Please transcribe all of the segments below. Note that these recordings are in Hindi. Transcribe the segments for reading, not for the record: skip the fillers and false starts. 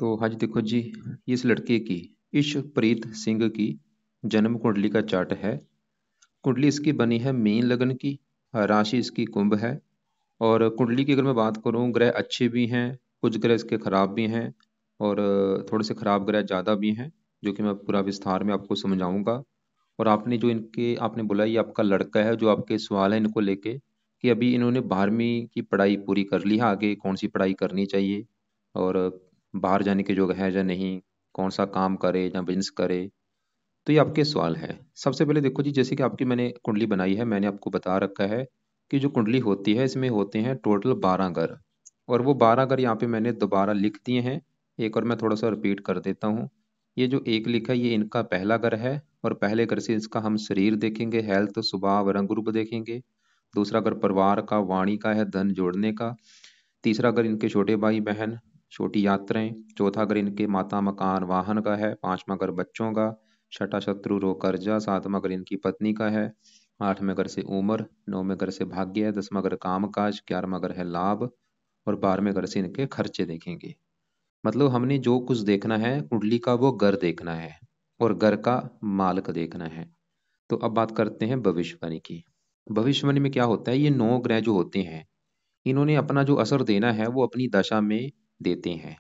तो हाँ जी, देखो जी, इस लड़के की इशप्रीत सिंह की जन्म कुंडली का चार्ट है। कुंडली इसकी बनी है मीन लगन की। राशि इसकी कुंभ है। और कुंडली की अगर मैं बात करूँ, ग्रह अच्छे भी हैं, कुछ ग्रह इसके खराब भी हैं, और थोड़े से खराब ग्रह ज़्यादा भी हैं, जो कि मैं पूरा विस्तार में आपको समझाऊंगा। और आपने जो इनके आपने बोला ये आपका लड़का है, जो आपके सवाल है इनको लेके कि अभी इन्होंने 12वीं की पढ़ाई पूरी कर ली है, आगे कौन सी पढ़ाई करनी चाहिए, और बाहर जाने के योग है या नहीं, कौन सा काम करे या बिजनेस करे। तो ये आपके सवाल है। सबसे पहले देखो जी, जैसे कि आपकी मैंने कुंडली बनाई है, मैंने आपको बता रखा है कि जो कुंडली होती है इसमें होते हैं टोटल 12 घर। और वो 12 घर यहाँ पे मैंने दोबारा लिख दिए हैं। एक और मैं थोड़ा सा रिपीट कर देता हूँ। ये जो एक लिखा है ये इनका पहला घर है, और पहले घर से इसका हम शरीर देखेंगे, हेल्थ, स्वभाव, रंग रूप देखेंगे। दूसरा घर परिवार का, वाणी का है, धन जोड़ने का। तीसरा घर इनके छोटे भाई बहन, छोटी यात्राएं। चौथा घर इनके माता, मकान, वाहन का है। पांचवा घर बच्चों का। छठा शत्रु, रोग, कर्जा। सातवां घर इनकी पत्नी का है। आठवें घर से उम्र। नौवें घर से भाग्य है। 10वां घर काम काज। 11वां घर है लाभ। और 12वें घर से इनके खर्चे देखेंगे। मतलब हमने जो कुछ देखना है कुंडली का वो घर देखना है, और घर का मालक देखना है। तो अब बात करते हैं भविष्यवाणी की। भविष्यवाणी में क्या होता है, ये 9 ग्रह जो होते हैं इन्होंने अपना जो असर देना है वो अपनी दशा में देते हैं।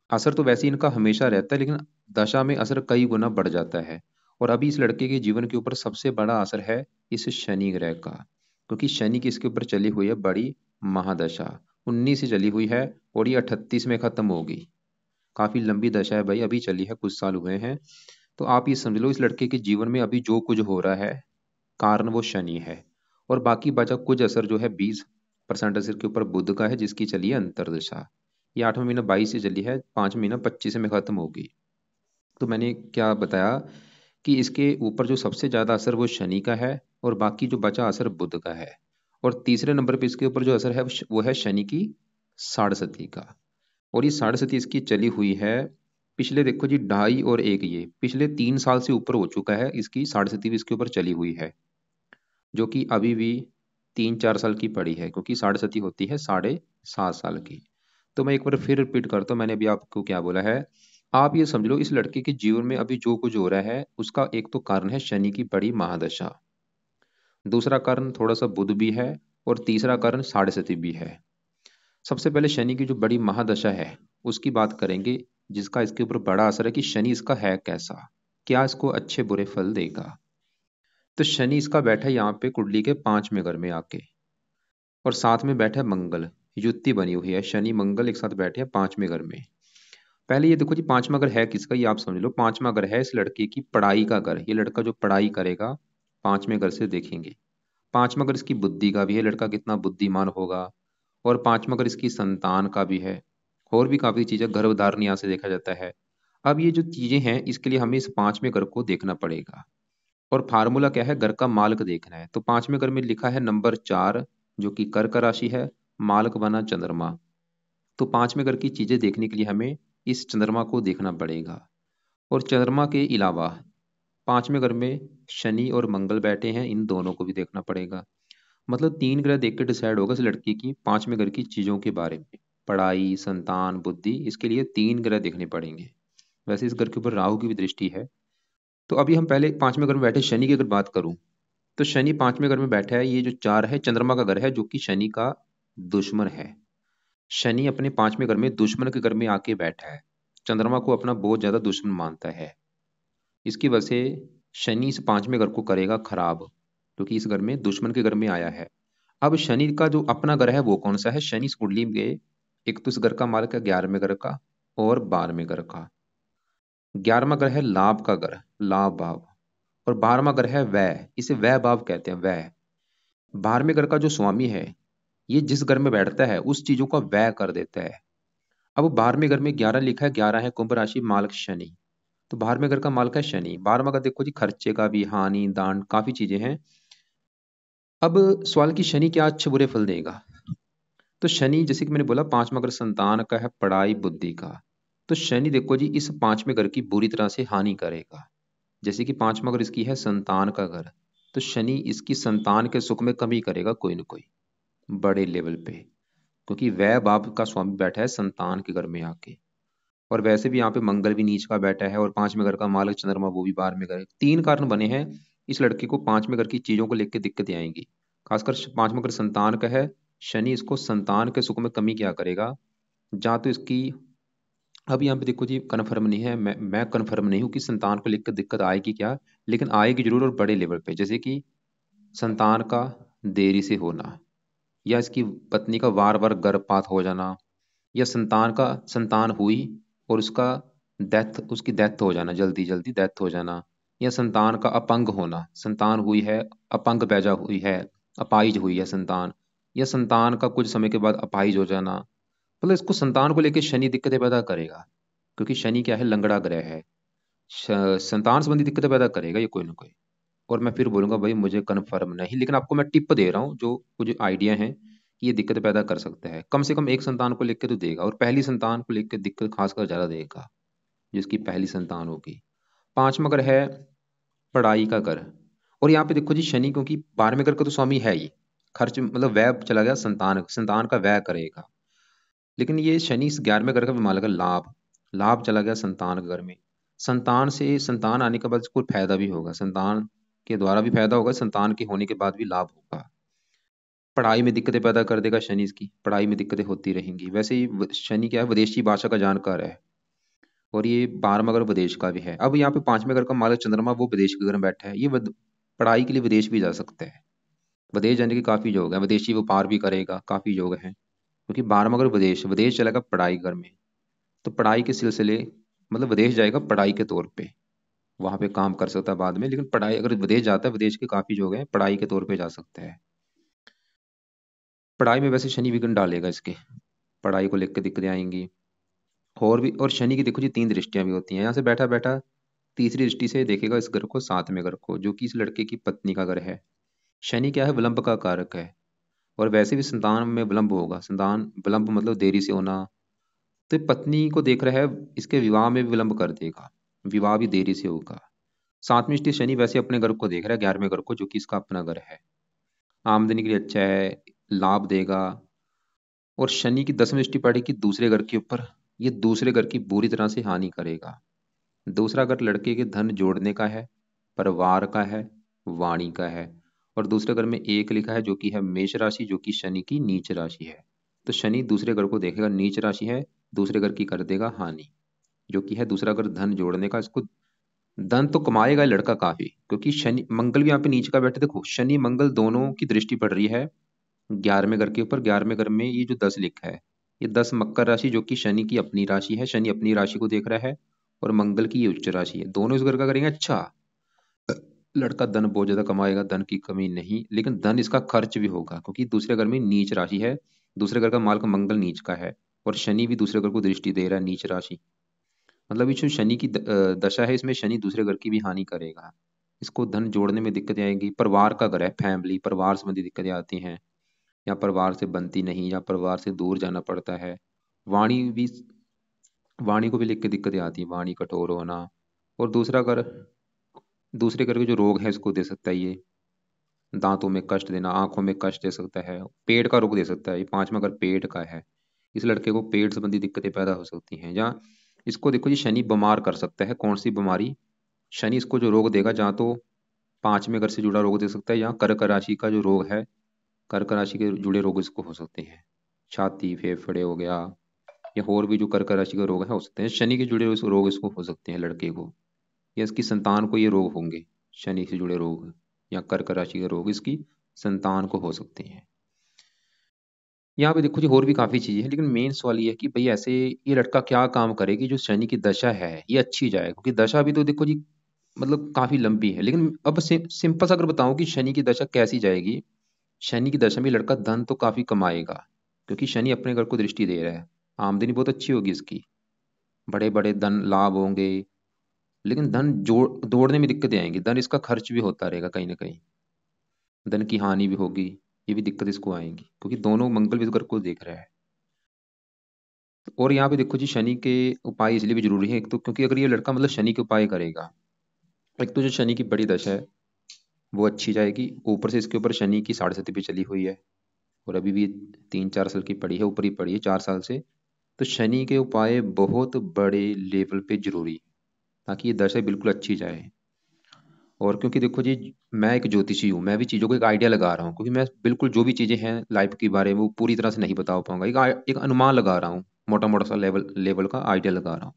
असर तो वैसे इनका हमेशा रहता है, लेकिन दशा में असर कई गुना बढ़ जाता है। और अभी इस लड़के के जीवन के ऊपर सबसे बड़ा असर है इस शनि ग्रह का, क्योंकि शनि की इसके ऊपर चली हुई है बड़ी महादशा। 19 से चली हुई है, और ये 38 में खत्म होगी। काफी लंबी दशा है भाई, अभी चली है, कुछ साल हुए हैं। तो आप ये समझ लो इस लड़के के जीवन में अभी जो कुछ हो रहा है कारण वो शनि है। और बाकी बचा कुछ असर जो है 20% असर के ऊपर बुध का है, जिसकी चली है अंतरदशा। ये 8वां महीना 22 से चली है, 5वां महीना 25 में खत्म होगी। तो मैंने क्या बताया कि इसके ऊपर जो सबसे ज्यादा असर वो शनि का है, और बाकी जो बचा असर बुध का है। और तीसरे नंबर पे इसके ऊपर जो असर है वो है शनि की साढ़े का। और ये साढ़े इसकी चली हुई है पिछले, देखो जी, 2.5 और 1, ये पिछले 3 साल से ऊपर हो चुका है, इसकी साढ़े भी इसके ऊपर चली हुई है, जो कि अभी भी 3-4 साल की पड़ी है, क्योंकि साढ़े होती है 7.5 साल की। तो मैं एक बार फिर रिपीट करता हूँ, मैंने अभी आपको क्या बोला है। आप ये समझ लो इस लड़के के जीवन में अभी जो कुछ हो रहा है उसका एक तो कारण है शनि की बड़ी महादशा। दूसरा कारण थोड़ा सा बुध भी है। और तीसरा कारण साढ़े भी है। सबसे पहले शनि की जो बड़ी महादशा है उसकी बात करेंगे, जिसका इसके ऊपर बड़ा असर है कि शनि इसका है कैसा, क्या इसको अच्छे बुरे फल देगा। तो शनि इसका बैठा है यहाँ पे कुंडली के 5वें घर में आके, और साथ में बैठा है मंगल। युति बनी हुई है, शनि मंगल एक साथ बैठे हैं 5वें घर में। पहले ये देखो जी, 5वां घर है किसका, ये आप समझ लो। 5वां घर है इस लड़के की पढ़ाई का घर। ये लड़का जो पढ़ाई करेगा 5वें घर से देखेंगे। 5वां घर इसकी बुद्धि का भी है, लड़का कितना बुद्धिमान होगा। और 5वां घर इसकी संतान का भी है। और भी काफी चीजें, गर्भधारण यहाँ से देखा जाता है। अब ये जो चीजें हैं इसके लिए हमें इस 5वें घर को देखना पड़ेगा। और फार्मूला क्या है, घर का मालक देखना है। तो 5वें घर में लिखा है नंबर 4, जो कि कर्क राशि है। मालक बना चंद्रमा। तो 5वें घर की चीजें देखने के लिए हमें इस चंद्रमा को देखना पड़ेगा। और चंद्रमा के अलावा 5वें घर में शनि और मंगल बैठे हैं, इन दोनों को भी देखना पड़ेगा। मतलब 3 ग्रह देख के डिसाइड होगा इस लड़की की 5वें घर की चीजों के बारे में। पढ़ाई, संतान, बुद्धि, इसके लिए 3 ग्रह देखने पड़ेंगे। वैसे इस घर के ऊपर राहु की भी दृष्टि है। तो अभी हम पहले 5वें घर में बैठे शनि की अगर बात करूं, तो शनि 5वें घर में बैठा है। ये जो 4 है चंद्रमा का घर है, जो कि शनि का दुश्मन है। शनि अपने 5वें घर में दुश्मन के घर में आके बैठा है। चंद्रमा को अपना बहुत ज्यादा दुश्मन मानता है। इसकी वजह से शनि इस 5वें घर को करेगा खराब, क्योंकि इस घर में दुश्मन के घर में आया है। अब शनि का जो अपना घर है वो कौन सा है, शनि इस कुंडली में एक तो इस घर का मालिक है 11वें घर का, और 12वें घर का। 11वां घर है लाभ का घर, लाभ भाव। और 12वां घर है व्यय, इसे व्यय भाव कहते हैं, व्यय। 12वें घर का जो स्वामी है ये जिस घर में बैठता है उस चीजों का व्यय कर देता है। अब 12वें घर में 11 लिखा है, 11 है कुंभ राशि, मालक शनि। तो 12वें घर का मालक है शनि। 12वां का देखो जी, खर्चे का भी, हानि, दान, काफी चीजें हैं। अब सवाल की शनि क्या अच्छे बुरे फल देगा। तो शनि, जैसे कि मैंने बोला, 5वां घर संतान का है, पढ़ाई, बुद्धि का। तो शनि देखो जी इस 5वें घर की बुरी तरह से हानि करेगा। जैसे कि 5वां घर इसकी है संतान का घर, तो शनि इसकी संतान के सुख में कमी करेगा कोई ना कोई बड़े लेवल पे, क्योंकि वह बाप का स्वामी बैठा है संतान के घर में आके। और वैसे भी यहाँ पे मंगल भी नीच का बैठा है और पांचवें घर का मालक चंद्रमा वो भी 12वें घर। तीन कारण बने हैं, इस लड़के को पांचवें घर की चीजों को लेकर दिक्कतें आएंगी। खासकर पांचवें घर संतान का है। शनि इसको संतान के सुख में कमी क्या करेगा, जहाँ तो इसकी, अब यहाँ पे देखो जी कन्फर्म नहीं है, मैं कन्फर्म नहीं हूँ कि संतान को लेकर दिक्कत आएगी क्या, लेकिन आएगी जरूर और बड़े लेवल पे। जैसे कि संतान का देरी से होना, या इसकी पत्नी का बार बार गर्भपात हो जाना, या संतान हुई और उसकी डेथ हो जाना, जल्दी जल्दी डेथ हो जाना, या संतान का अपंग होना, संतान हुई है अपंग पैदा हुई है, अपाहिज हुई है संतान, या संतान का कुछ समय के बाद अपाहिज हो जाना। मतलब इसको संतान को लेकर शनि दिक्कतें पैदा करेगा, क्योंकि शनि क्या है, लंगड़ा ग्रह है। संतान संबंधी दिक्कतें पैदा करेगा ये कोई ना कोई। और मैं फिर बोलूंगा भाई मुझे कन्फर्म नहीं, लेकिन आपको मैं टिप दे रहा हूँ जो मुझे आइडिया है कि ये दिक्कत पैदा कर सकता है। कम से कम एक संतान को लेकर तो देगा, और पहली संतान को लेकर दिक्कत खासकर ज्यादा देगा, जिसकी पहली संतान होगी। पांचवा घर है पढ़ाई का घर। और यहाँ पे देखो जी शनि, क्योंकि 12वें घर का तो स्वामी है ही, खर्च मतलब व्यय चला गया, संतान संतान का व्यय करेगा। लेकिन ये शनि इस 11वें घर का भी मालक है, लाभ, लाभ चला गया संतान के घर में। संतान से संतान आने के बाद इसको फायदा भी होगा, संतान के द्वारा भी फायदा होगा, संतान के होने के बाद भी लाभ होगा। पढ़ाई में दिक्कतें पैदा कर देगा शनि, इसकी पढ़ाई में दिक्कतें होती रहेंगी। वैसे ही शनि क्या है, विदेशी भाषा का जानकार है, और ये 12वां घर विदेश का भी है। अब यहाँ पे 5वें घर का मालक चंद्रमा वो विदेश के घर में बैठा है, ये पढ़ाई के लिए विदेश भी जा सकता है। विदेश जाने के काफी योग है, विदेशी व्यापार भी करेगा, काफी योग है, क्योंकि 12वां घर विदेश विदेश चलेगा पढ़ाई घर में। तो पढ़ाई के सिलसिले, मतलब विदेश जाएगा पढ़ाई के तौर पे, वहां पे काम कर सकता है बाद में, लेकिन पढ़ाई अगर विदेश जाता है, विदेश के काफी योग हैं, पढ़ाई के तौर पे जा सकता है। पढ़ाई में वैसे शनि विघ्न डालेगा इसके, पढ़ाई को लेकर दिक्कतें आएंगी। और भी, और शनि की देखो जी 3 दृष्टियां भी होती हैं, यहाँ से बैठा बैठा तीसरी दृष्टि से देखेगा इस घर को, 7वें घर को, जो कि इस लड़के की पत्नी का घर है। शनि क्या है, विलंब का कारक है, और वैसे भी संतान में विलंब होगा, संतान विलंब मतलब देरी से होना। तो ये पत्नी को देख रहा है, इसके विवाह में भी विलंब कर देगा, विवाह भी देरी से होगा। 7वीं दृष्टि शनि वैसे अपने घर को देख रहा है, 11वें घर को, जो कि इसका अपना घर है, आमदनी के लिए अच्छा है, लाभ देगा। और शनि की 10वीं दृष्टि पड़ेगी दूसरे घर के ऊपर, ये दूसरे घर की बुरी तरह से हानि करेगा। दूसरा घर लड़के के धन जोड़ने का है, परिवार का है, वाणी का है। और दूसरे घर में एक लिखा है जो कि है मेष राशि, जो कि शनि की नीच राशि है। तो शनि दूसरे घर को देखेगा, नीच राशि है, दूसरे घर की कर देगा हानि, जो कि है दूसरा घर धन जोड़ने का। इसको धन तो कमाएगा ये लड़का काफी, क्योंकि शनि मंगल भी यहाँ पे नीच का बैठे, देखो शनि मंगल दोनों की दृष्टि पड़ रही है 11वें घर के ऊपर। 11वें घर में ये जो 10 लिखा है, ये 10 मकर राशि, जो कि शनि की अपनी राशि है, शनि अपनी राशि को देख रहा है, और मंगल की ये उच्च राशि है, दोनों इस घर का करेंगे अच्छा। लड़का धन बहुत ज्यादा कमाएगा, धन की कमी नहीं, लेकिन धन इसका खर्च भी होगा, क्योंकि दूसरे घर में नीच राशि है, दूसरे घर का मालक मंगल नीच का है, और शनि भी दूसरे घर को दृष्टि दे रहा है नीच राशि। मतलब ये जो शनि की दशा है, इसमें शनि दूसरे घर की भी हानि करेगा, इसको धन जोड़ने में दिक्कतें आएंगी। परिवार का घर है, फैमिली परिवार संबंधी दिक्कतें आती हैं, या परिवार से बनती नहीं, या परिवार से दूर जाना पड़ता है। वाणी भी, वाणी को भी लेकर दिक्कतें आती हैं, वाणी कठोर होना। और दूसरा घर, दूसरे घर के जो रोग है इसको दे सकता है ये, दांतों में कष्ट देना, आंखों में कष्ट दे सकता है, पेट का रोग दे सकता है। ये 5वां घर पेट का है, इस लड़के को पेट संबंधी दिक्कतें पैदा हो सकती हैं। या इसको देखो जी शनि बीमार कर सकता है, कौन सी बीमारी, शनि इसको जो रोग देगा, जहाँ तो 5वें घर से जुड़ा रोग दे सकता है, या कर्क राशि का जो रोग है, कर्क राशि के जुड़े रोग इसको हो सकते हैं, छाती फेफड़े हो गया, या और भी जो कर्क राशि का रोग है हो सकते हैं। शनि के जुड़े हुए रोग इसको हो सकते हैं लड़के को, या इसकी संतान को ये रोग होंगे, शनि से जुड़े रोग या कर्क राशि के रोग इसकी संतान को हो सकते हैं। यहाँ पे देखो जी और भी काफी चीजें हैं, लेकिन मेन सवाल ये है कि भाई ऐसे ये लड़का क्या काम करे कि जो शनि की दशा है ये अच्छी जाए, क्योंकि दशा भी तो देखो जी मतलब काफी लंबी है। लेकिन अब सिंपल सा अगर बताऊं कि शनि की दशा कैसी जाएगी, शनि की दशा में लड़का धन तो काफी कमाएगा, क्योंकि शनि अपने घर को दृष्टि दे रहा है, आमदनी बहुत अच्छी होगी इसकी, बड़े बड़े धन लाभ होंगे। लेकिन धन दौड़ने में दिक्कतें आएंगी, धन इसका खर्च भी होता रहेगा कहीं ना कहीं, धन की हानि भी होगी, ये भी दिक्कत इसको आएंगी, क्योंकि दोनों मंगल भी इस घर को देख रहा है। और यहाँ पे देखो जी शनि के उपाय इसलिए भी जरूरी है, एक तो क्योंकि अगर ये लड़का मतलब शनि के उपाय करेगा, एक तो जो शनि की बड़ी दशा है वो अच्छी जाएगी, ऊपर से इसके ऊपर शनि की 7.5 भी चली हुई है, और अभी भी 3-4 साल की पड़ी है, ऊपर ही पड़ी है 4 साल से। तो शनि के उपाय बहुत बड़े लेवल पे जरूरी, ताकि ये दशा बिल्कुल अच्छी जाए। और क्योंकि देखो जी, मैं एक ज्योतिषी हूँ, मैं भी चीज़ों को एक आइडिया लगा रहा हूँ, क्योंकि मैं बिल्कुल जो भी चीज़ें हैं लाइफ के बारे में वो पूरी तरह से नहीं बता पाऊंगा, एक अनुमान लगा रहा हूँ, मोटा मोटा सा लेवल लेवल का आइडिया लगा रहा हूँ।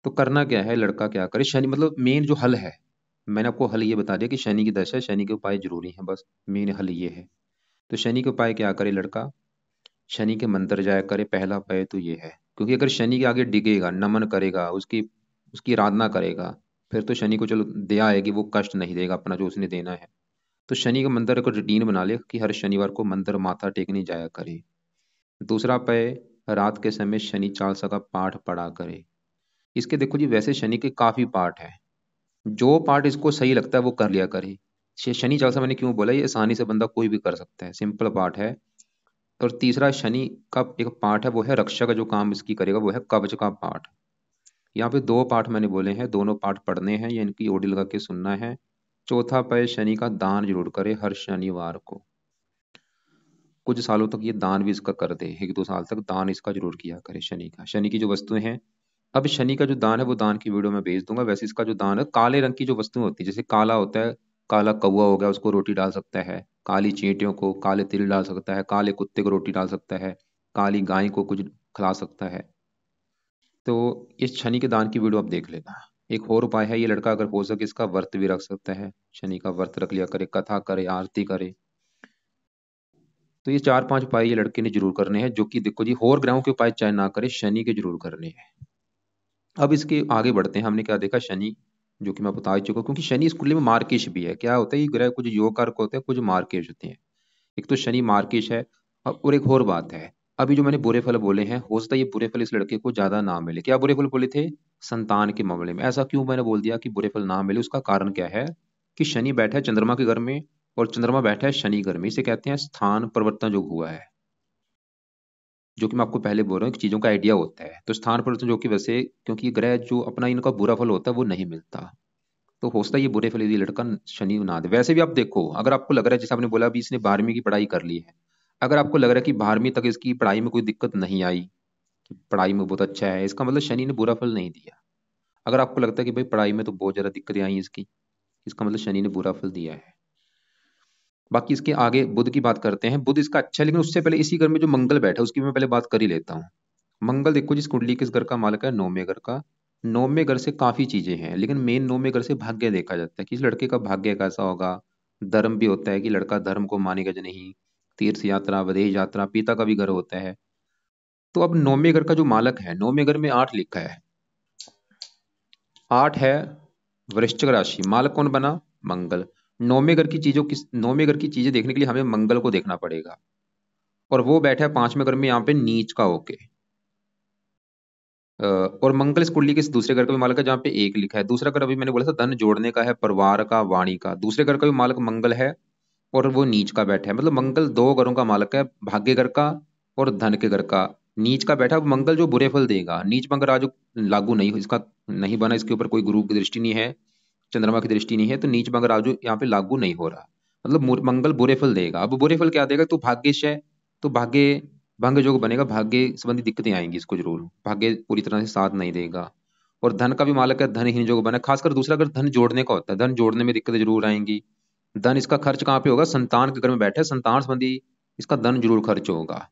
तो करना क्या है, लड़का क्या करे, शनि मतलब मेन जो हल है, मैंने आपको हल ये बता दिया कि शनि की दशा है, शनि के उपाय जरूरी हैं, बस मेन हल ये है। तो शनि के उपाय क्या करे लड़का, शनि के मंदिर जाया करे, पहला उपाय तो ये है। क्योंकि अगर शनि के आगे डिगेगा, नमन करेगा, उसकी उसकी आराधना करेगा, फिर तो शनि को चलो दया आएगी, वो कष्ट नहीं देगा अपना जो उसने देना है। तो शनि का मंदिर को रूटीन बना ले कि हर शनिवार को मंदिर माथा टेकने जाया करे। दूसरा उपाय, रात के समय शनि चालीसा का पाठ पढ़ा करे। इसके देखो जी, वैसे शनि के काफी पाठ है, जो पार्ट इसको सही लगता है वो कर लिया करे। शनि चालीसा मैंने क्यों बोला, ये आसानी से बंदा कोई भी कर सकता है, सिंपल पार्ट है। और तीसरा शनि का एक पार्ट है, वो है रक्षा का जो काम इसकी करेगा, वो है कवच का पाठ। यहाँ पे दो पाठ मैंने बोले हैं, दोनों पाठ पढ़ने हैं या इनकी ओडी लगा के सुनना है। चौथा पाय, शनि का दान जरूर करे हर शनिवार को। कुछ सालों तक ये दान भी इसका कर दे, 1-2 साल तक दान इसका जरूर किया करे शनि का, शनि की जो वस्तुएं हैं। अब शनि का जो दान है वो दान की वीडियो मैं भेज दूंगा। वैसे इसका जो दान है, काले रंग की जो वस्तुएं होती है, जैसे काला होता है, काला कौवा हो गया, उसको रोटी डाल सकता है, काली चींटियों को काले तिल डाल सकता है, काले कुत्ते को रोटी डाल सकता है, काली गाय को कुछ खिला सकता है। तो इस शनि के दान की वीडियो आप देख लेना। एक और उपाय है, ये लड़का अगर हो सके इसका व्रत भी रख सकता है, शनि का व्रत रख लिया करे, कथा करे, आरती करे। तो ये 4-5 उपाय ये लड़के ने जरूर करने हैं, जो कि देखो जी, और ग्रहों के उपाय चाहे ना करे, शनि के जरूर करने हैं। अब इसके आगे बढ़ते हैं, हमने क्या देखा, शनि जो कि मैं बता ही चुका हूं, क्योंकि शनि इस कुंडली में मार्केश भी है। क्या होता है, ये ग्रह कुछ योग कारक होते हैं, कुछ मार्केश होते हैं। एक तो शनि मार्केश है। और एक और बात है, अभी जो मैंने बुरे फल बोले हैं, हो सकता है ये बुरे फल इस लड़के को ज्यादा ना मिले। क्या बुरे फल बोले थे, संतान के मामले में। ऐसा क्यों मैंने बोल दिया कि बुरे फल ना मिले, उसका कारण क्या है कि शनि बैठा है चंद्रमा के घर में, और चंद्रमा बैठा है शनि घर में, इसे कहते हैं स्थान परिवर्तन जो हुआ है। जो कि मैं आपको पहले बोल रहा हूँ कि चीजों का आइडिया होता है। तो स्थान परिवर्तन जो कि वैसे, क्योंकि ये ग्रह जो अपना इनका बुरा फल होता है वो नहीं मिलता, तो हो सकता है ये बुरे फल यदि लड़का शनि ना दे। वैसे भी आप देखो, अगर आपको लग रहा है, जैसे आपने बोला अभी इसने 12वीं की पढ़ाई कर ली है, अगर आपको लग रहा है कि 12वीं तक इसकी पढ़ाई में कोई दिक्कत नहीं आई, कि पढ़ाई में बहुत अच्छा है, इसका मतलब शनि ने बुरा फल नहीं दिया। अगर आपको लगता है कि भाई पढ़ाई में तो बहुत ज्यादा दिक्कतें आई इसकी, इसका मतलब शनि ने बुरा फल दिया है। बाकी इसके आगे बुध की बात करते हैं। बुध इसका अच्छा है, लेकिन उससे पहले इसी घर में जो मंगल बैठा है उसकी मैं पहले बात कर ही लेता हूँ। मंगल देखो जिस कुंडली किस घर का मालिक है, 9वें घर का। 9वें घर से काफी चीजें हैं, लेकिन मेन 9वें घर से भाग्य देखा जाता है कि इस लड़के का भाग्य कैसा होगा। धर्म भी होता है कि लड़का धर्म को मानेगा या नहीं, तीर्थ यात्रा, विदेश यात्रा, पिता का भी घर होता है। तो अब 9वें घर का जो मालक है, 9वें घर में 8 लिखा है, 8 है वृश्चिक राशि, मालक कौन बना, मंगल। 9वें घर की चीजें देखने के लिए हमें मंगल को देखना पड़ेगा, और वो बैठा है 5वें घर में यहाँ पे नीच का होके। और मंगल इस कुंडली के इस दूसरे घर का भी मालक है, जहाँ पे एक लिखा है। दूसरा घर अभी मैंने बोला था धन जोड़ने का है, परिवार का, वाणी का। दूसरे घर का भी मालक मंगल है, और वो नीच का बैठा है। मतलब मंगल दो घरों का मालक है, भाग्य घर का और धन के घर का। नीच का बैठा मंगल जो बुरे फल देगा, नीच मंगल आज लागू नहीं, इसका नहीं बना, इसके ऊपर कोई गुरु की दृष्टि नहीं है, चंद्रमा की दृष्टि नहीं है, तो नीच मंगल आज यहाँ पे लागू नहीं हो रहा। मतलब मंगल बुरे फल देगा। अब बुरे फल क्या देगा, तो भाग्यश है, तो भाग्य भंग योग बनेगा, भाग्य संबंधी दिक्कतें आएंगी इसको जरूर, भाग्य पूरी तरह से साथ नहीं देगा। और धन का भी मालक है, धनहीन योग बना, खासकर दूसरा अगर धन जोड़ने का होता है, धन जोड़ने में दिक्कतें जरूर आएंगी। धन इसका खर्च कहाँ पे होगा, संतान के घर में बैठे, संतान संबंधी इसका धन जरूर खर्च होगा,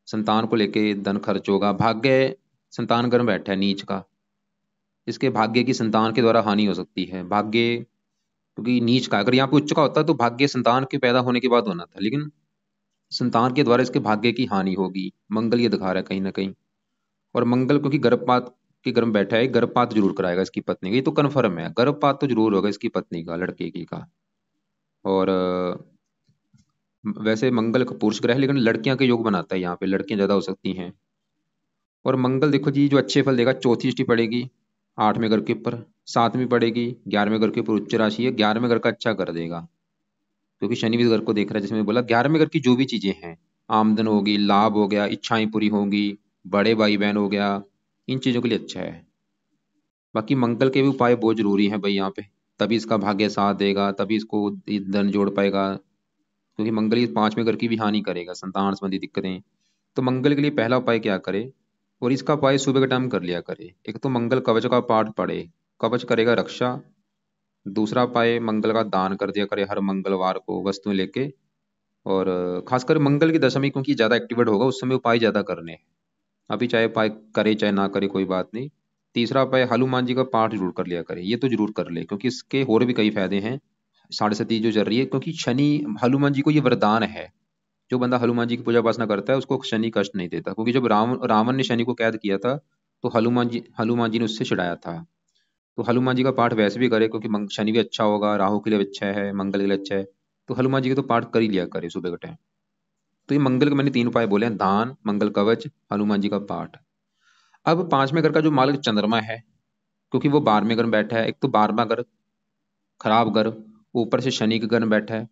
संतान को लेके धन खर्च होगा। भाग्य संतान घर में बैठा है नीच का, इसके भाग्य की संतान के द्वारा हानि हो सकती है। भाग्य क्योंकि नीच का, अगर यहाँ पे उच्च का होता तो भाग्य संतान के पैदा होने के बाद होना था, लेकिन संतान के द्वारा इसके भाग्य की हानि होगी, मंगल ये दिखा रहा है कहीं ना कहीं। और मंगल क्योंकि गर्भपात के घर में बैठा है, गर्भपात जरूर कराएगा इसकी पत्नी का, ये तो कन्फर्म है, गर्भपात तो जरूर होगा इसकी पत्नी का, लड़के की का। और वैसे मंगल का पुरुष ग्रह है, लेकिन लड़कियां के योग बनाता है, यहाँ पे लड़कियां ज्यादा हो सकती हैं। और मंगल देखो जी जो अच्छे फल देगा, चौथी दृष्टि पड़ेगी 8वें घर के ऊपर, 7वीं पड़ेगी 11वें घर के ऊपर, उच्च राशि है, 11वें घर का अच्छा कर देगा, क्योंकि शनि भी इस घर को देख रहा है। जैसे मैं बोला 11वें घर की जो भी चीजें हैं, आमदन होगी, लाभ हो गया, इच्छाएं पूरी होंगी, बड़े भाई बहन हो गया, इन चीजों के लिए अच्छा है। बाकी मंगल के भी उपाय बहुत जरूरी हैं भाई यहाँ पे, तभी इसका भाग्य साथ देगा, तभी इसको ये धन जोड़ पाएगा। क्योंकि मंगल इस 5वें घर की भी हानि करेगा, संतान संबंधी दिक्कतें। तो मंगल के लिए पहला उपाय क्या करे, और इसका उपाय सुबह के टाइम कर लिया करे। एक तो मंगल कवच का पाठ पढ़े, कवच करेगा रक्षा। दूसरा उपाय मंगल का दान कर दिया करे हर मंगलवार को वस्तुएं लेके। और खासकर मंगल की दशमी क्योंकि ज्यादा एक्टिवेट होगा उस समय उपाय ज्यादा करने हैं। अभी चाहे उपाय करे चाहे ना करे कोई बात नहीं। तीसरा उपाय हनुमान जी का पाठ जरूर कर लिया करे, ये तो जरूर कर ले क्योंकि इसके और भी कई फायदे हैं। साढ़े सती जो चल रही है, क्योंकि शनि, हनुमान जी को ये वरदान है। जो बंदा हनुमान जी की पूजा उपासना करता है उसको शनि कष्ट नहीं देता, क्योंकि जब रावण ने शनि को कैद किया था तो हनुमान जी ने उससे छुड़ाया था। तो हनुमान जी का पाठ वैसे भी करे, क्योंकि शनि भी अच्छा होगा, राहु के लिए भी अच्छा है, मंगल के लिए अच्छा है। तो हनुमान जी के तो पाठ कर ही लिया करे सुबह के टाइम। तो ये मंगल के मैंने तीन उपाय बोले हैं, दान, मंगल कवच, हनुमान जी का पाठ। अब पांचवें घर का जो मालिक चंद्रमा है, क्योंकि वो 12वें घर में बैठा है, एक तो 12वां घर खराब घर, ऊपर से शनि के घर में बैठा है।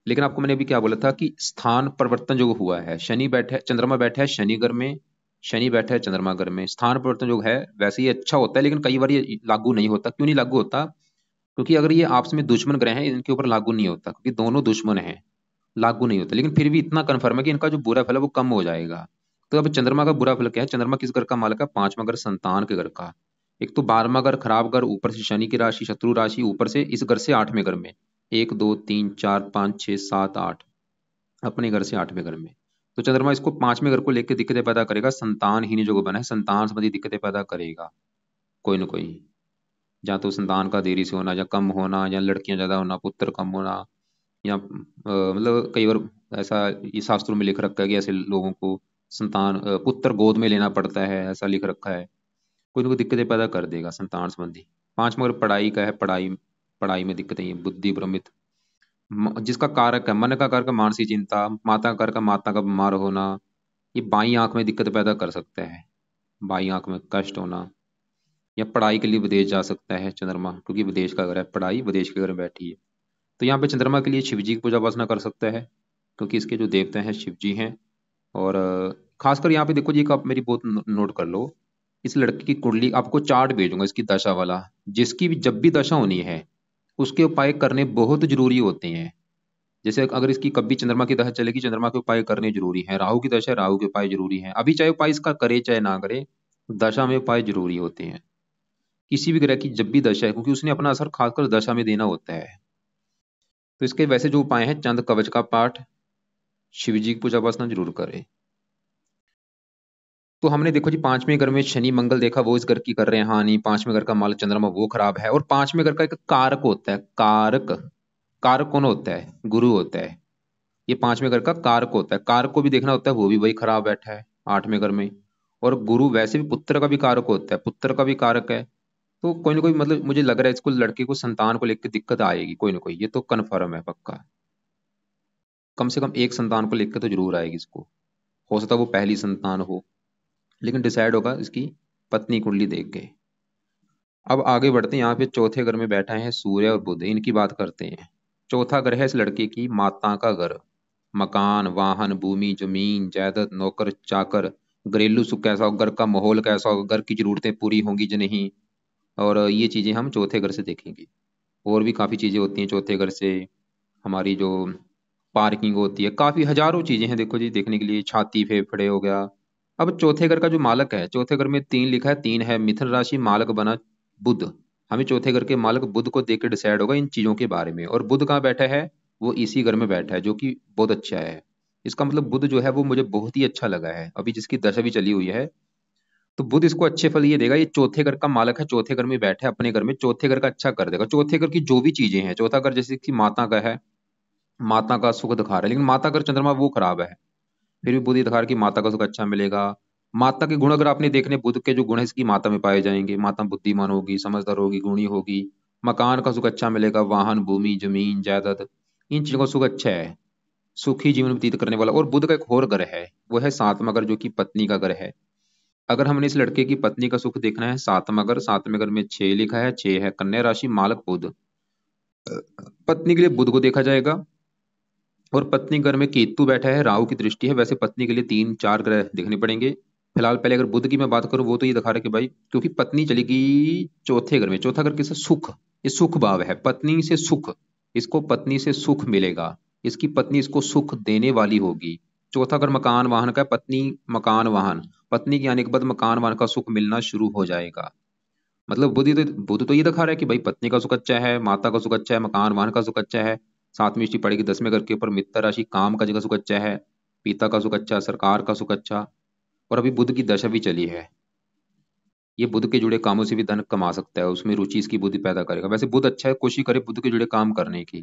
लेकिन आपको मैंने अभी क्या बोला था कि स्थान परिवर्तन जो हुआ है, शनि बैठे, चंद्रमा बैठा है शनि घर में, शनि बैठा है चंद्रमा घर में, स्थान परिवर्तन जो है वैसे ये अच्छा होता है, लेकिन कई बार ये लागू नहीं होता। क्यों नहीं लागू होता? क्योंकि अगर ये आपस में दुश्मन ग्रह हैं इनके ऊपर लागू नहीं होता, क्योंकि दोनों दुश्मन हैं, लागू नहीं होता। लेकिन फिर भी इतना कन्फर्म है कि इनका जो बुरा फल है वो कम हो जाएगा। तो अब चंद्रमा का बुरा फल क्या है? चंद्रमा किस घर का मालक है? पांचवा घर, संतान के घर का। एक तो 12वां घर खराब घर, ऊपर से शनि की राशि, शत्रु राशि, ऊपर से इस घर से 8वें घर में, 1 2 3 4 5 6 7 8, अपने घर से 8वें घर में। तो चंद्रमा इसको 5वें घर को लेकर दिक्कतें पैदा करेगा, संतानहीन जो बना है संतान संबंधी दिक्कतें पैदा करेगा कोई ना कोई। या तो संतान का देरी से होना, या कम होना, या लड़कियां ज्यादा होना, पुत्र कम होना, या मतलब कई बार ऐसा ये शास्त्रों में लिख रखा है कि ऐसे लोगों को संतान पुत्र गोद में लेना पड़ता है, ऐसा लिख रखा है। कोई ना कोई दिक्कतें पैदा कर देगा संतान संबंधी। पांच मगर पढ़ाई का है, पढ़ाई पढ़ाई में दिक्कतें हैं, बुद्धि भ्रमित। जिसका कारक है मन का कारक है मानसिक चिंता, माता का कारक है माता का बीमार होना। ये बाई आंख में दिक्कत पैदा कर सकता है, बाई आंख में कष्ट होना। या पढ़ाई के लिए विदेश जा सकता है चंद्रमा, क्योंकि विदेश का घर है, पढ़ाई विदेश के घर में बैठी है। तो यहाँ पे चंद्रमा के लिए शिव जी की पूजा उपासना कर सकता है, क्योंकि इसके जो देवता हैं शिव जी हैं। और खासकर यहाँ पे देखो जी, एक आप मेरी बहुत नोट कर लो। इस लड़की की कुंडली आपको चार्ट भेजूंगा इसकी दशा वाला, जिसकी भी जब भी दशा होनी है उसके उपाय करने बहुत जरूरी होते हैं। जैसे अगर इसकी कभी चंद्रमा की दशा चलेगी, चंद्रमा के उपाय करने जरूरी है। राहु की दशा है, राहु के उपाय जरूरी है। अभी चाहे उपाय इसका करे चाहे ना करे, दशा में उपाय जरूरी होते हैं। किसी भी ग्रह की जब भी दशा है, क्योंकि उसने अपना असर खासकर दशा में देना होता है। तो इसके वैसे जो उपाय हैं, चंद कवच का पाठ, शिव जी की पूजा उपासना जरूर करें। तो हमने देखो जी, 5वें घर में शनि मंगल देखा, वो इस घर की कर रहे हैं हानि। 5वें घर का मालक चंद्रमा वो खराब है। और 5वें घर का एक कारक होता है, कारक। कारक कौन होता है? गुरु होता है। ये 5वें घर का कारक होता है, कारक को भी देखना होता है, वो भी वही खराब बैठा है 8वें घर में। और गुरु वैसे भी पुत्र का भी कारक होता है, पुत्र का भी कारक है। तो कोई ना कोई, मतलब मुझे लग रहा है इसको, लड़के को संतान को लेकर दिक्कत आएगी कोई ना कोई, ये तो कन्फर्म है पक्का। कम से कम एक संतान को लेकर तो जरूर आएगी इसको। हो सकता है वो पहली संतान हो, लेकिन डिसाइड होगा इसकी पत्नी कुंडली देख के। अब आगे बढ़ते हैं, यहाँ पे चौथे घर में बैठा है सूर्य और बुध, इनकी बात करते हैं। चौथा घर है इस लड़के की माता का घर। मकान, वाहन, भूमि, जमीन, जायदाद, नौकर चाकर, घरेलू सुख कैसा हो, घर का माहौल कैसा हो, घर की जरूरतें पूरी होंगी या नहीं। और ये चीजें हम चौथे घर से देखेंगे। और भी काफी चीजें होती हैं चौथे घर से। हमारी जो पार्किंग होती है, काफी हजारों चीजें हैं देखो जी देखने के लिए, छाती फेफड़े हो गया। अब चौथे घर का जो मालक है, चौथे घर में 3 लिखा है, 3 है मिथुन राशि, मालक बना बुध। हमें चौथे घर के मालक बुध को देख के डिसाइड होगा इन चीजों के बारे में। और बुध कहाँ बैठा है? वो इसी घर में बैठा है, जो कि बहुत अच्छा है। इसका मतलब बुध जो है वो मुझे बहुत ही अच्छा लगा है, अभी जिसकी दशा भी चली हुई है। तो बुध इसको अच्छे फल ये देगा, ये चौथे घर का मालक है, चौथे घर में बैठा है अपने घर में, चौथे घर का अच्छा कर देगा। चौथे घर की जो भी चीजें हैं, चौथा घर जैसे कि माता का है, माता का सुख दिखा रहा है, लेकिन माता का चंद्रमा वो खराब है। फिर भी बुध दिखा रहा है कि माता का सुख अच्छा मिलेगा। माता के गुण अगर आपने देखने, बुध के जो गुण है इसकी माता में पाए जाएंगे। माता बुद्धिमान होगी, समझदार होगी, गुणी होगी। मकान का सुख अच्छा मिलेगा, वाहन, भूमि, जमीन, जायदाद, इन चीजों का सुख अच्छा है। सुखी जीवन व्यतीत करने वाला। और बुध का एक और घर है, वो है 7वां घर, जो कि पत्नी का घर है। अगर हमने इस लड़के की पत्नी का सुख देखना है, 7वां घर, 7वें घर में 6 लिखा है, 6 है कन्या राशि, मालक बुध। पत्नी के लिए बुध को देखा जाएगा। और पत्नी घर में केतु बैठा है, राहु की दृष्टि है। वैसे पत्नी के लिए 3 4 ग्रह देखने पड़ेंगे। फिलहाल पहले अगर बुध की मैं बात करूं, वो तो ये दिखा रहा है कि भाई, क्योंकि पत्नी चलेगी चौथे घर में, चौथा घर किससे? सुख। ये सुख भाव है, पत्नी से सुख। इसको पत्नी से सुख मिलेगा, इसकी पत्नी इसको सुख देने वाली होगी। चौथा घर मकान वाहन का है, पत्नी मकान वाहन, पत्नी के आने के बाद मकान वाहन का सुख मिलना शुरू हो जाएगा। मतलब बुद्ध तो ये दिखा रहा है कि भाई पत्नी का सुख अच्छा है, माता का सुख अच्छा है, मकान वाहन का सुख अच्छा है। साथ में इष्टि पड़ेगी 10वें घर के ऊपर, मित्र राशि, काम काज का सुख अच्छा है, पिता का सुख अच्छा, सरकार का सुख अच्छा। और अभी बुद्ध की दशा भी चली है, ये बुद्ध के जुड़े कामों से भी धन कमा सकता है, उसमें रुचि इसकी बुद्धि पैदा करेगा। वैसे बुद्ध अच्छा है, कोशिश करे बुद्ध के जुड़े काम करने की।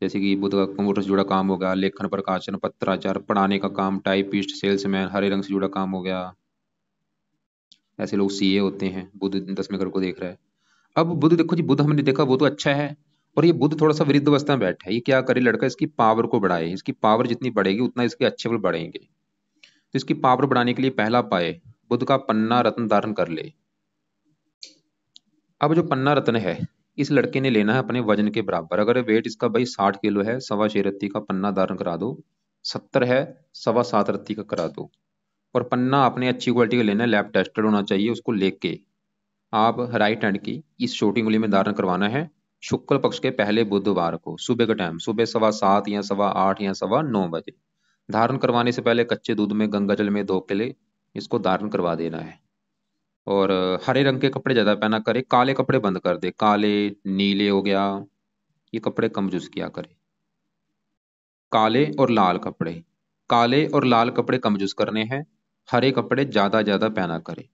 जैसे कि बुद्ध का कंप्यूटर से जुड़ा काम हो गया, लेखन प्रकाशन पत्राचार पढ़ाने का काम, टाइपिस्ट सेल्समैन, हरे रंग से जुड़ा काम हो गया। ऐसे लोग सीए होते हैं, बुद्ध 10वें घर को देख रहा है। अब बुद्ध देखो जी, बुद्ध हमने देखा वो तो अच्छा है, और ये बुद्ध थोड़ा सा विरुद्ध अवस्था में बैठा है। ये क्या करे लड़का, इसकी पावर को बढ़ाए, इसकी पावर जितनी बढ़ेगी उतना इसके अच्छे फल बढ़ेंगे। तो इसकी पावर बढ़ाने के लिए पहला उपाय, बुद्ध का पन्ना रत्न धारण कर ले। अब जो पन्ना रत्न है, इस लड़के ने लेना है अपने वजन के बराबर। अगर वेट इसका भाई 60 किलो है, 6.25 रत्ती का पन्ना धारण करा दो। 70 है, 7.25 रत्ती का करा दो। और पन्ना आपने अच्छी क्वालिटी का लेना है, लैब टेस्टेड होना चाहिए। उसको लेके आप राइट हैंड की इस छोटी उंगली में धारण करवाना है, शुक्ल पक्ष के पहले बुधवार को सुबह का टाइम, सुबह 7:15 या 8:15 या 9:15 बजे। धारण करवाने से पहले कच्चे दूध में गंगा जल में धो के ले इसको धारण करवा देना है। और हरे रंग के कपड़े ज्यादा पहना करे, काले कपड़े बंद कर दे, काले नीले हो गया, ये कपड़े कम यूज किया करे। काले और लाल कपड़े, काले और लाल कपड़े कम यूज करने हैं, हरे कपड़े ज्यादा ज्यादा पहना करे।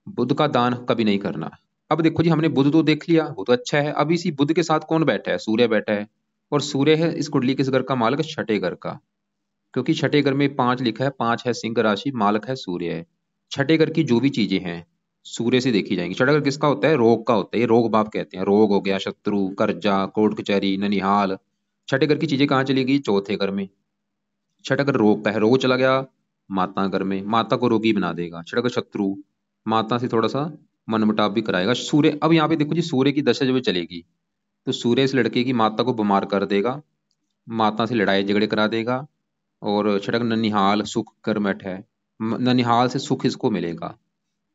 बुध का दान कभी नहीं करना। अब देखो जी, हमने बुध तो देख लिया, वो तो अच्छा है। अब इसी बुध के साथ कौन बैठा है, सूर्य बैठा है। और सूर्य है इस कुंडली किस घर का मालक, छठे घर का। क्योंकि छठे घर में 5 लिखा है, 5 है सिंह राशि, मालक है सूर्य है। छठे घर की जो भी चीजें हैं सूर्य से देखी जाएंगी। छठा घर किसका होता है, रोग का होता है, ये रोग बाप कहते हैं। रोग हो गया, शत्रु, कर्जा, कोर्ट कचहरी, ननिहाल। छठे घर की चीजें कहाँ चली गई, चौथे घर में। छठा घर रोग का है, रोग चला गया माता घर में, माता को रोगी बना देगा। छठा घर शत्रु, माता से थोड़ा सा मनमुटाव भी कराएगा। सूर्य, अब यहाँ पे देखो जी, सूर्य की दशा जब चलेगी तो सूर्य इस लड़के की माता को बीमार कर देगा, माता से लड़ाई झगड़े करा देगा। और छठा घर ननिहाल, सुख कर्मठ है, ननिहाल से सुख इसको मिलेगा।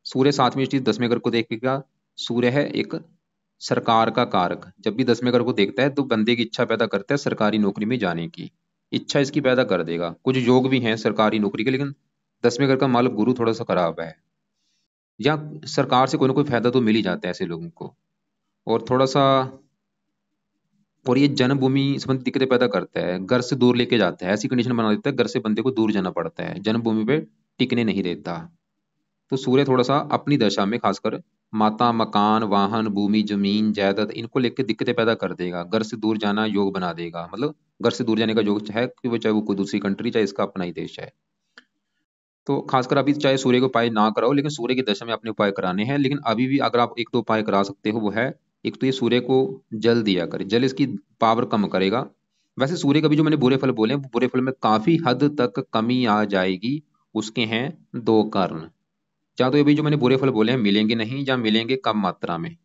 सूर्य 7वीं स्थिति 10वें घर को देखेगा। सूर्य है एक सरकार का कारक, जब भी 10वें घर को देखता है तो बंदे की इच्छा पैदा करता है सरकारी नौकरी में जाने की। इच्छा इसकी पैदा कर देगा। कुछ योग भी हैं सरकारी नौकरी के, लेकिन 10वें घर का मालक गुरु थोड़ा सा खराब है, या सरकार से कोई ना कोई फायदा तो मिल ही जाता है ऐसे लोगों को। और थोड़ा सा, और ये जन्मभूमि संबंधी दिक्कतें पैदा करता है, घर से दूर लेके जाता है, ऐसी कंडीशन बना देता है घर से बंदे को दूर जाना पड़ता है, जन्मभूमि पे टिकने नहीं देता। तो सूर्य थोड़ा सा अपनी दशा में खासकर माता, मकान, वाहन, भूमि, जमीन, जायदाद, इनको लेकर दिक्कतें पैदा कर देगा। घर से दूर जाना योग बना देगा, मतलब घर से दूर जाने का योग है कि वो, चाहे वो कोई दूसरी कंट्री, चाहे इसका अपना ही देश है। तो खासकर अभी चाहे सूर्य के उपाय ना कराओ, लेकिन सूर्य की दशा में अपने उपाय कराने हैं। लेकिन अभी भी अगर आप एक दो उपाय करा सकते हो, वो है, एक तो ये सूर्य को जल दिया करे, जल इसकी पावर कम करेगा। वैसे सूर्य का भी जो मैंने बुरे फल बोले हैं, वो बुरे फल में काफी हद तक कमी आ जाएगी। उसके हैं दो कारण। या तो ये भी जो मैंने बुरे फल बोले हैं मिलेंगे नहीं, या मिलेंगे कम मात्रा में।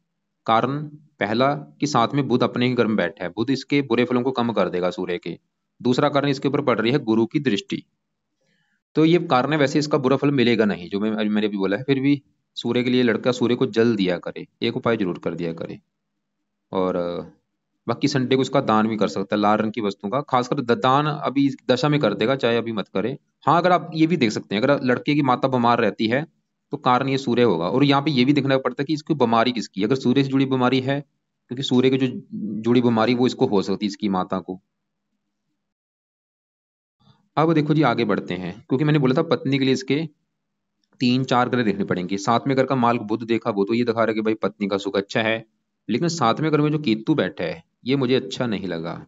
कारण पहला, कि साथ में बुध अपने ही घर में बैठा है, बुध इसके बुरे फलों को कम कर देगा सूर्य के। दूसरा कारण इसके ऊपर पड़ रही है गुरु की दृष्टि। तो ये कारण है, वैसे इसका बुरा फल मिलेगा नहीं, जो मैंने भी बोला है। फिर भी सूर्य के लिए लड़का सूर्य को जल दिया करे, एक उपाय जरूर कर दिया करे। और बाकी संडे को उसका दान भी कर सकता है, लाल रंग की वस्तु का। खासकर दान अभी इस दशा में कर देगा, चाहे अभी मत करे। हाँ, अगर आप ये भी देख सकते हैं, अगर लड़के की माता बीमार रहती है तो कारण ये सूर्य होगा। और यहाँ पे ये भी देखना पड़ता है कि इसकी बीमारी किसकी है। अगर सूर्य से जुड़ी बीमारी है, क्योंकि सूर्य की जो जुड़ी बीमारी वो इसको हो सकती है, इसकी माता को। अब देखो जी, आगे बढ़ते हैं, क्योंकि मैंने बोला था पत्नी के लिए इसके 3 4 ग्रह देखने पड़ेंगे। 7वें घर का मार्ग बुध देखा, वो तो ये दिखा रहा है कि भाई पत्नी का सुख अच्छा है। लेकिन 7वें घर में जो केतु बैठा है, ये मुझे अच्छा नहीं लगा।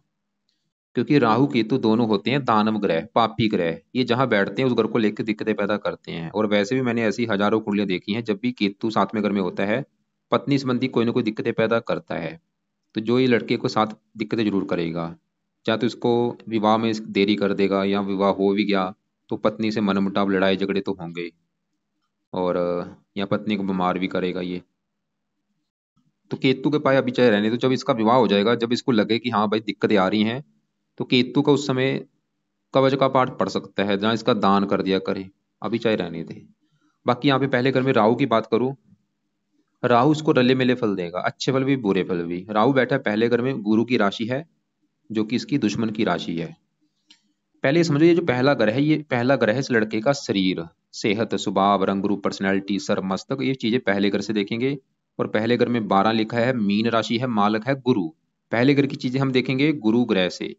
क्योंकि राहु केतु दोनों होते हैं दानव ग्रह, पापी ग्रह। ये जहां बैठते हैं उस घर को लेकर दिक्कतें पैदा करते हैं। और वैसे भी मैंने ऐसी हजारों कुंडलियां देखी हैं, जब भी केतु 7वें घर में होता है, पत्नी संबंधी कोई ना कोई दिक्कतें पैदा करता है। तो जो ये लड़के को साथ दिक्कतें जरूर करेगा। या तो इसको विवाह में देरी कर देगा, या विवाह हो भी गया तो पत्नी से मनमुटाव, लड़ाई झगड़े तो होंगे। और या पत्नी को बीमार भी करेगा ये। तो केतु के पाए अभी चाहे रहने तो, जब इसका विवाह हो जाएगा, जब इसको लगे कि हाँ भाई दिक्कतें आ रही हैं, तो केतु का उस समय कवच का पाठ पढ़ सकता है, जहाँ इसका दान कर दिया करे। अभी चाहे रहने दे। बाकी यहाँ पे पहले घर में राहु की बात करूं, राहु इसको रले मिले फल देगा, अच्छे फल भी बुरे फल भी। राहु बैठा है पहले घर में, गुरु की राशि है, जो कि इसकी दुश्मन की राशि है। पहले ये समझो, ये जो पहला ग्रह है, ये पहला ग्रह है इस लड़के का शरीर, सेहत, स्वभाव, रंग रूप, पर्सनैलिटी, सर, मस्तक, ये चीजें पहले घर से देखेंगे। और पहले घर में 12 लिखा है, मीन राशि है, मालक है गुरु। पहले घर की चीजें हम देखेंगे गुरु ग्रह से।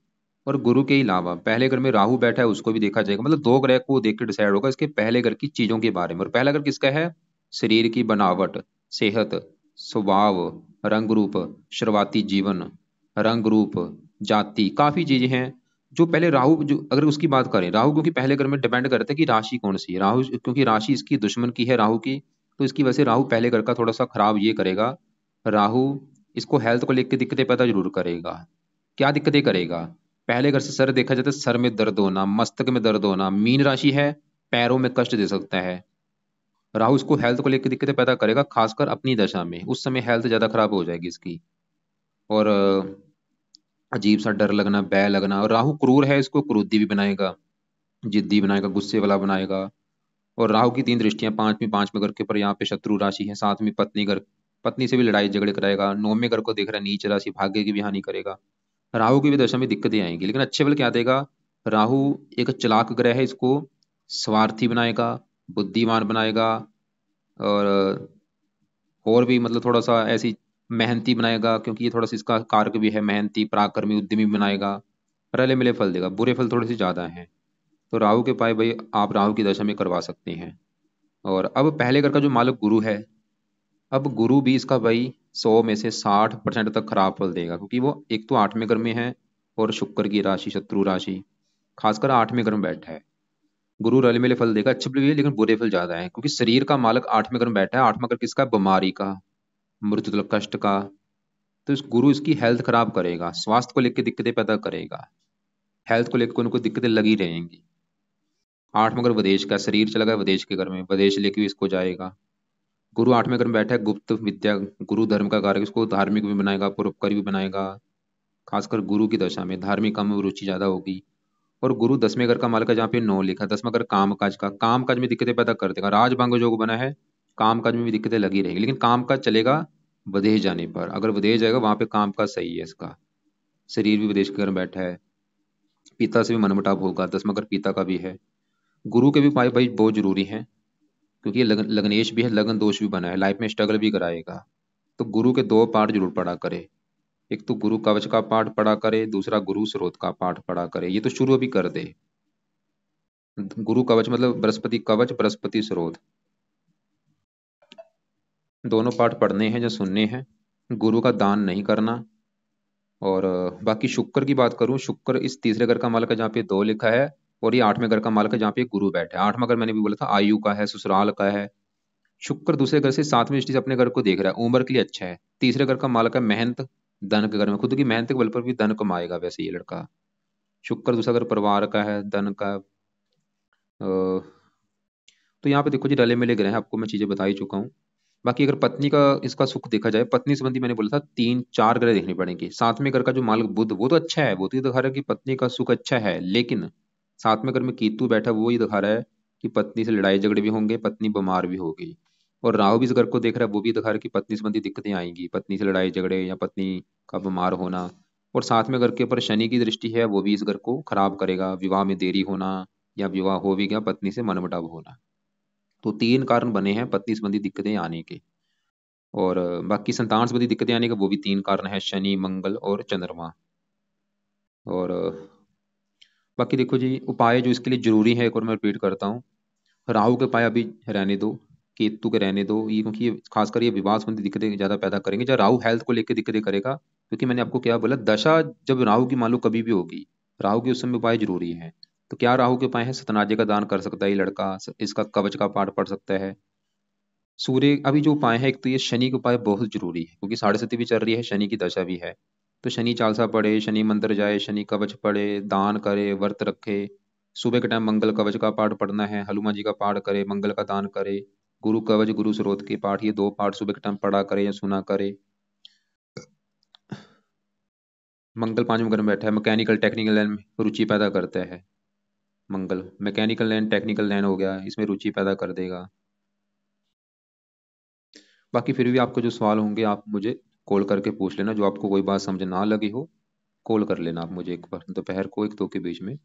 और गुरु के अलावा पहले घर में राहु बैठा है, उसको भी देखा जाएगा। मतलब दो ग्रह को देख के डिसाइड होगा इसके पहले घर की चीजों के बारे में। और पहला घर किसका है? शरीर की बनावट, सेहत, स्वभाव, रंग रूप, शुरुआती जीवन, रंग रूप, जाति, काफी चीजें हैं जो पहले राहु, जो अगर उसकी बात करें, राहु क्योंकि पहले घर में डिपेंड करता है कि राशि कौन सी है। राहु क्योंकि राशि इसकी दुश्मन की है राहु की, तो इसकी वजह से राहु पहले घर का थोड़ा सा खराब ये करेगा। राहु इसको हेल्थ को लेकर दिक्कतें पैदा जरूर करेगा। क्या दिक्कतें करेगा? पहले घर से सर देखा जाता है, सर में दर्द होना, मस्तक में दर्द होना। मीन राशि है, पैरों में कष्ट दे सकता है। राहु इसको हेल्थ को लेकर दिक्कतें पैदा करेगा, खासकर अपनी दशा में। उस समय हेल्थ ज्यादा खराब हो जाएगी इसकी। और अजीब सा डर लगना, भय लगना। और राहु क्रूर है, इसको क्रोधी भी बनाएगा, जिद्दी बनाएगा, गुस्से वाला बनाएगा। और राहु की 3 दृष्टियां, पांचवें घर के ऊपर, यहाँ पे शत्रु राशि है, 7वीं पत्नी घर, पत्नी से भी लड़ाई झगड़े कराएगा। 9वें घर को देख रहा है, नीच राशि, भाग्य की भी हानि करेगा। राहु की भी दशा में दिक्कतें आएंगी, लेकिन अच्छे बल क्या देगा? राहु एक चालाक ग्रह है, इसको स्वार्थी बनाएगा, बुद्धिमान बनाएगा। और और भी मतलब थोड़ा सा ऐसी मेहनती बनाएगा, क्योंकि ये थोड़ा सा इसका कारक भी है, मेहनती, पराक्रमी, उद्यमी बनाएगा। रले मिले फल देगा, बुरे फल थोड़े से ज्यादा हैं। तो राहु के उपाय भाई आप राहु की दशा में करवा सकते हैं। और अब पहले घर का जो मालक गुरु है, अब गुरु भी इसका भाई 100 में से 60% तक खराब फल देगा, क्योंकि वो एक तो 8वें घर में है, और शुक्र की राशि, शत्रु राशि, खासकर 8वें घर में बैठा है। गुरु रले मिले फल देगा, अच्छे भी है, लेकिन बुरे फल ज्यादा है, क्योंकि शरीर का मालक 8वें घर में बैठा है। 8वां घर किसका? बीमारी का, मृत्यु मतलब कष्ट का। तो इस गुरु इसकी हेल्थ खराब करेगा, स्वास्थ्य को लेकर दिक्कतें पैदा करेगा, हेल्थ को लेकर उनको दिक्कतें लगी रहेंगी। 8वां घर विदेश का, शरीर चला गया विदेश के घर में, विदेश लेके भी इसको जाएगा। गुरु 8वें घर में बैठा है, गुप्त विद्या, गुरु धर्म का कारक, इसको धार्मिक भी बनाएगा, परोपकारी भी बनाएगा। खासकर गुरु की दशा में धार्मिक काम में रुचि ज्यादा होगी। और गुरु 10वें घर का मालिक है, जहाँ पे 9 लिखा, 10वां घर काम काज का, काम काज में दिक्कतें पैदा कर देगा। राजभांग योग बना है, काम काज में भी दिक्कतें लगी रहेगी, लेकिन काम काज चलेगा विदेश जाने पर। अगर विदेश जाएगा वहां पे काम काज सही है इसका। शरीर भी विदेश के घर में बैठा है, पिता से भी मनमुटाव होगा, 10वां घर पिता का भी है। गुरु के भी उपाय भाई बहुत जरूरी है, क्योंकि ये लग्नेश भी है, लगन दोष भी बना है, लाइफ में स्ट्रगल भी कराएगा। तो गुरु के 2 पाठ जरूर पढ़ा करे। एक तो गुरु कवच का पाठ पढ़ा करे, दूसरा गुरु स्रोत का पाठ पढ़ा करे। ये तो शुरू अभी कर दे। गुरु कवच मतलब बृहस्पति कवच, बृहस्पति स्रोत, दोनों पाठ पढ़ने हैं या सुनने हैं। गुरु का दान नहीं करना। और बाकी शुक्र की बात करूं, शुक्र इस तीसरे घर का मालक है, जहाँ पे 2 लिखा है। और ये 8वें घर का मालक है, जहाँ पे गुरु बैठा है। 8वां घर मैंने भी बोला था आयु का है, ससुराल का है। शुक्र दूसरे घर से 7वीं दृष्टि से अपने घर को देख रहा है, उम्र के लिए अच्छा है। तीसरे घर का मालक है मेहनत, धन के घर में, खुद की मेहनत के बल पर भी धन कमाएगा वैसे ये लड़का। शुक्र दूसरा घर परिवार का है, धन का। तो यहाँ पे देखो जी, रले मिले ग्रह हैं, आपको मैं चीजें बता ही चुका हूँ। बाकी अगर पत्नी का इसका सुख देखा जाए, पत्नी संबंधी मैंने बोला था 3 4 ग्रह देखने पड़ेंगे। 7वें घर का जो मालक बुध, वो तो अच्छा है, वो तो ये दिखा रहा है कि पत्नी का सुख अच्छा है, लेकिन 7वें घर में केतु बैठा, वो ये दिखा रहा है कि पत्नी से लड़ाई झगड़े भी होंगे, पत्नी बीमार भी होगी। और राहु भी इस घर को देख रहा है, वो भी दिखा रहा है कि पत्नी संबंधी दिक्कतें आएंगी, पत्नी से लड़ाई झगड़े या पत्नी का बीमार होना। और 7वें घर के ऊपर शनि की दृष्टि है, वो भी इस घर को खराब करेगा, विवाह में देरी होना, या विवाह हो भी गया पत्नी से मनमुटाव होना। तो 3 कारण बने हैं पत्नी संबंधी दिक्कतें आने के। और बाकी संतान संबंधी दिक्कतें आने के वो भी 3 कारण है, शनि, मंगल और चंद्रमा। और बाकी देखो जी, उपाय जो इसके लिए जरूरी है, एक और मैं रिपीट करता हूँ। राहु के उपाय अभी रहने दो, केतु के रहने दो, ये क्योंकि ये खासकर ये विवाह संबंधी दिक्कतें ज्यादा पैदा करेंगे, जब राहु हेल्थ को लेकर दिक्कतें करेगा। क्योंकि मैंने आपको क्या बोला, दशा जब राहु की मान लो कभी भी होगी, राहु के उस समय उपाय जरूरी है। तो क्या राहु के उपाय है? सतनाजे का दान कर सकता है ये लड़का, इसका कवच का पाठ पढ़ सकता है। सूर्य अभी जो उपाय है, एक तो ये शनि के उपाय बहुत जरूरी है, क्योंकि 7.5 भी चल रही है, शनि की दशा भी है। तो शनि चालीसा पढ़े, शनि मंदिर जाए, शनि कवच पढ़े, दान करे, व्रत रखे। सुबह के टाइम मंगल कवच का पाठ पढ़ना है, हनुमान जी का पाठ करे, मंगल का दान करे। गुरु कवच, गुरु स्रोत के पाठ, ये 2 पाठ सुबह के टाइम पढ़ा करे या सुना करे। मंगल 5वें घर में बैठा है, मैकेनिकल टेक्निकल लाइन में रुचि पैदा करता है। मंगल मैकेनिकल लाइन, टेक्निकल लाइन हो गया, इसमें रुचि पैदा कर देगा। बाकी फिर भी आपको जो सवाल होंगे, आप मुझे कॉल करके पूछ लेना, जो आपको कोई बात समझ ना लगी हो, कॉल कर लेना आप मुझे एक बार, दोपहर को 1 2 के बीच में।